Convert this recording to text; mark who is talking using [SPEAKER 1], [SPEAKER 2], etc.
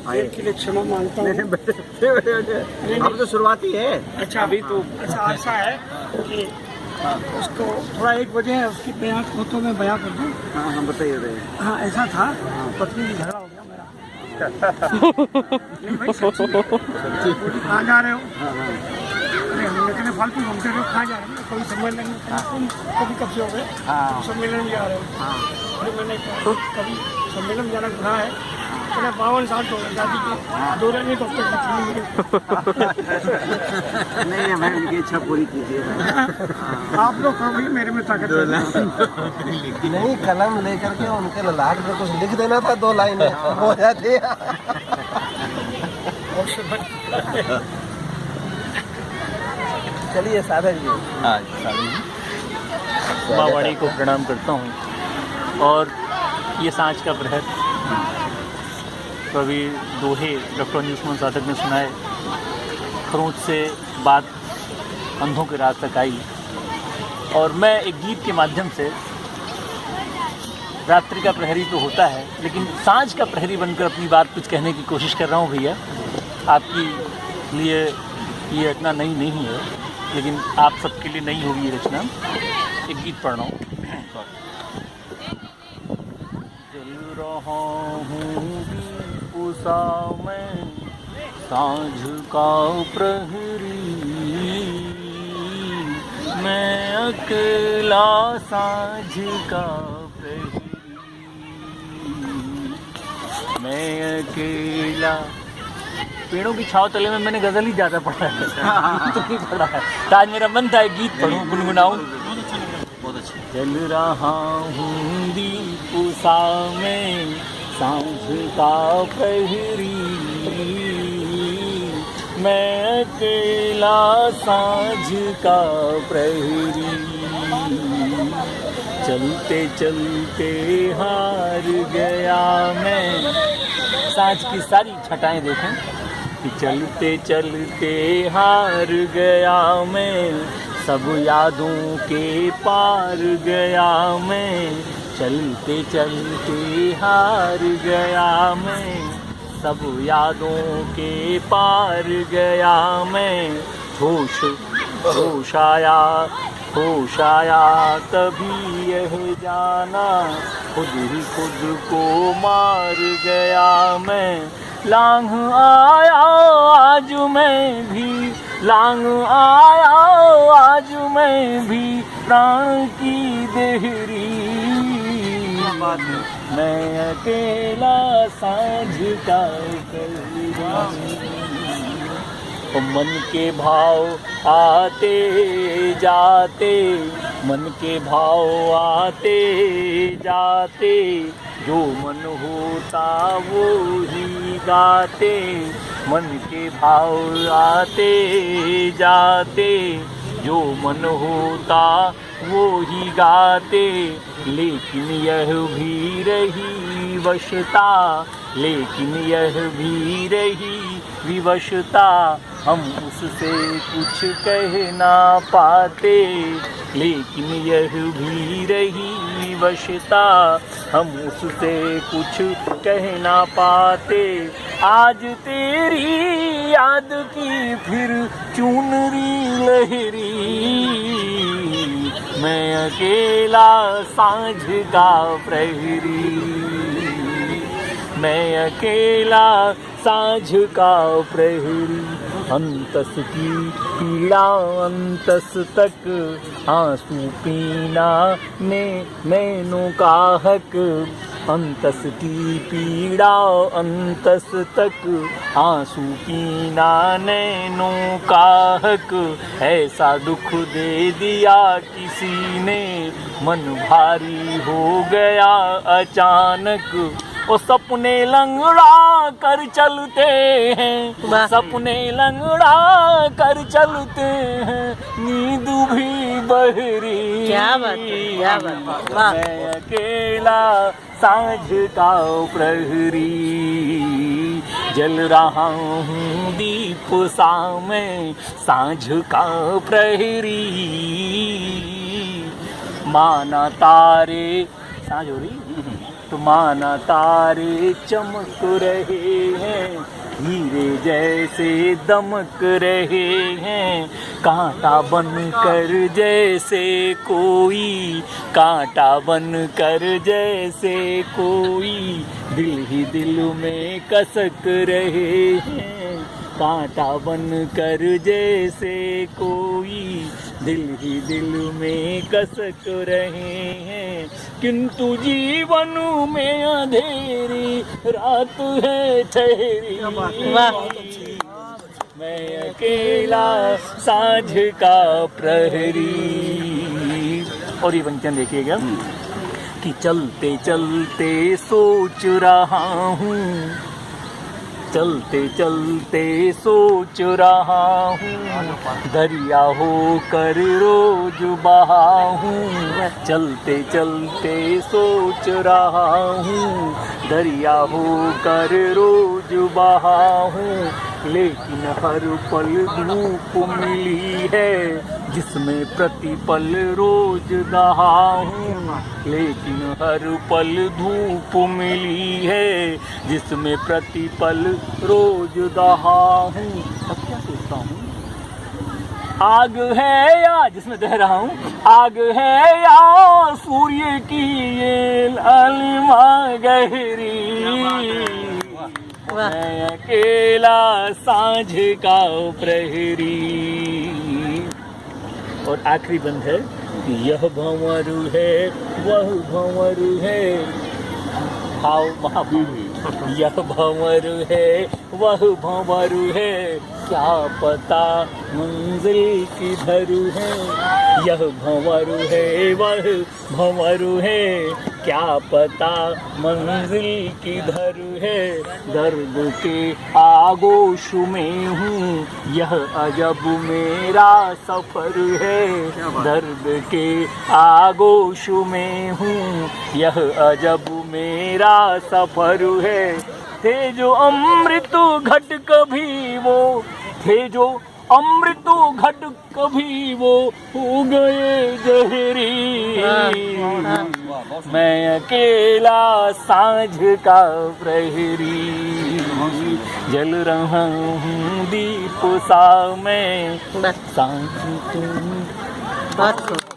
[SPEAKER 1] देर के लिए क्षमा मांगता हूँ।
[SPEAKER 2] अब तो शुरुआती है।
[SPEAKER 1] अच्छा अभी तो अच्छा ऐसा है कि उसको थोड़ा एक वजह है उसकी बयान को तो मैं बयां कर दूँ।
[SPEAKER 2] हाँ हाँ बताइए।
[SPEAKER 1] हाँ ऐसा था, पत्नी से झगड़ा हो गया मेरा। नहीं भाई सच्ची है। बोली कहाँ जा रहे हो? अरे हम लोग कहने फालतू घूमते रहे हो, कहाँ जा रहे हो? कभी सम्मेलन में तुम कभी कब से हो गए सम्मेलन में जा रहे हो? अरे मैंने कहा कभी सम्मेलन में जाना गुनाह है? मैंने 52 साल तो दादी के 2 रहने तो
[SPEAKER 2] नहीं मैम इनकी इच्छा पूरी कीजिए।
[SPEAKER 1] आप लोग कभी मेरे में ताकत
[SPEAKER 3] नहीं, कलम लेकर के उनके ललाट पर कुछ लिख देना था, 2 लाइनें हो जाती। चलिए साधक जी।
[SPEAKER 4] हाँ साधक जी, माँ वाणी को प्रणाम करता हूँ। और ये सांझ का प्रहर कवि दोहे डॉक्टर न्यूज़मैन साधक ने सुनाए। खरोंच से बात अंधों के रात तक आई, और मैं एक गीत के माध्यम से, रात्रि का प्रहरी तो होता है लेकिन सांझ का प्रहरी बनकर अपनी बात कुछ कहने की कोशिश कर रहा हूँ। भैया आपकी लिए ये रचना नई नहीं है, लेकिन आप सबके लिए नई होगी ये रचना। एक गीत पढ़ रहा हूँ। जल रहा हूँ उषा में सांझ का प्रहरी, मैं अकेला सांझ का प्रहरी, मैं अकेला। पेड़ों की छाव तले में मैंने गजल ही ज़्यादा पढ़ा है, गीत तो नहीं पढ़ा है। तो आज मेरा मन था एक गीत पढ़ूं, गुनगुनाऊं। बहुत अच्छा। जल रहा हूँ दीप उषा में सांझ का प्रहरी, मैं अकेला सांझ का प्रहरी, चलते चलते हार गया मैं। सांझ की सारी छटाएं देखें कि चलते चलते हार गया मैं, सब यादों के पार गया मैं, चलते चलते हार गया मैं, सब यादों के पार गया मैं। होश आया तभी यह जाना, खुद ही खुद को मार गया मैं। लांघ आया आज मैं भी, लांघ आया आज मैं भी, प्राण की देहरी, मैं अकेला सांझ का प्रहरी। मन के भाव आते जाते, मन के भाव आते जाते, जो मन होता वो ही गाते, मन के भाव आते जाते, जो मन होता वो ही गाते। लेकिन यह भी रही वशता, लेकिन यह भी रही विवशता, हम उससे कुछ कह ना पाते। लेकिन यह भी रही वशता, हम उससे कुछ कह ना पाते। आज तेरी याद की फिर चुनरी लहरी, मैं अकेला सांझ का प्रहरी, मैं अकेला सांझ का प्रहरी। अंतस की पीड़ा अंतस तक, आंसू पीना में नैनों का हक। अंतस की पीड़ा अंतस तक, आंसू पीना नैनों का हक। ऐसा दुख दे दिया किसी ने, मन भारी हो गया अचानक। वो सपने लंगड़ा कर चलते हैं, सपने लंगड़ा कर चलते हैं, नींद भी बहरी।
[SPEAKER 5] क्या बात है, क्या बात है।
[SPEAKER 4] मैं अकेला सांझ का प्रहरी, जल रहा हूँ दीप सा में सांझ का प्रहरी। माना तारे, सांझ हो रही आसमाना तारे चमक रहे हैं, हीरे जैसे दमक रहे हैं, कांटा बन कर जैसे कोई, कांटा बन कर जैसे कोई, दिल ही दिल में कसक रहे हैं, कांटा बन कर जैसे कोई, दिल ही दिल में कसक रहे हैं, किंतु जीवन में अंधेरी रात है ठहरी, मैं अकेला साँझ का प्रहरी। और ये वंचन देखिएगा कि चलते चलते सोच रहा हूँ, चलते चलते सोच रहा हूँ, दरिया होकर रोज बहा हूँ, चलते चलते सोच रहा हूँ, दरिया होकर रोज बहा हूँ, लेकिन हर पल धूप मिली है जिसमें प्रतिपल रोज दहा हूँ, लेकिन हर पल धूप मिली है जिसमें प्रतिपल रोज दहा हूँ। अब क्या सोचता हूँ, आग है या, जिसमें दह रहा हूँ, आग है या सूर्य की ये लालिमा गहरी, मैं अकेला साँझ का प्रहरी। और आखिरी बंद है, यह भंवरू है वह भंवरू है, भाव महावीर, यह भंवरू है वह भंवरू है, क्या पता मंजिल किधर है, यह भंवरू है वह भंवरू है, क्या पता मंजिल किधर है, दर्द के आगोश में हूँ, यह अजब मेरा सफर है, दर्द के आगोश में हूँ, यह अजब मेरा सफर है, थे जो अमृत घट कभी वो, थे जो अमृत घट कभी वो हो गए जहरी, मैं अकेला साँझ का प्रहरी, जल रहा हूँ दीप सा मैं,
[SPEAKER 5] बस
[SPEAKER 4] साँझ तुम
[SPEAKER 5] बहुत खूब।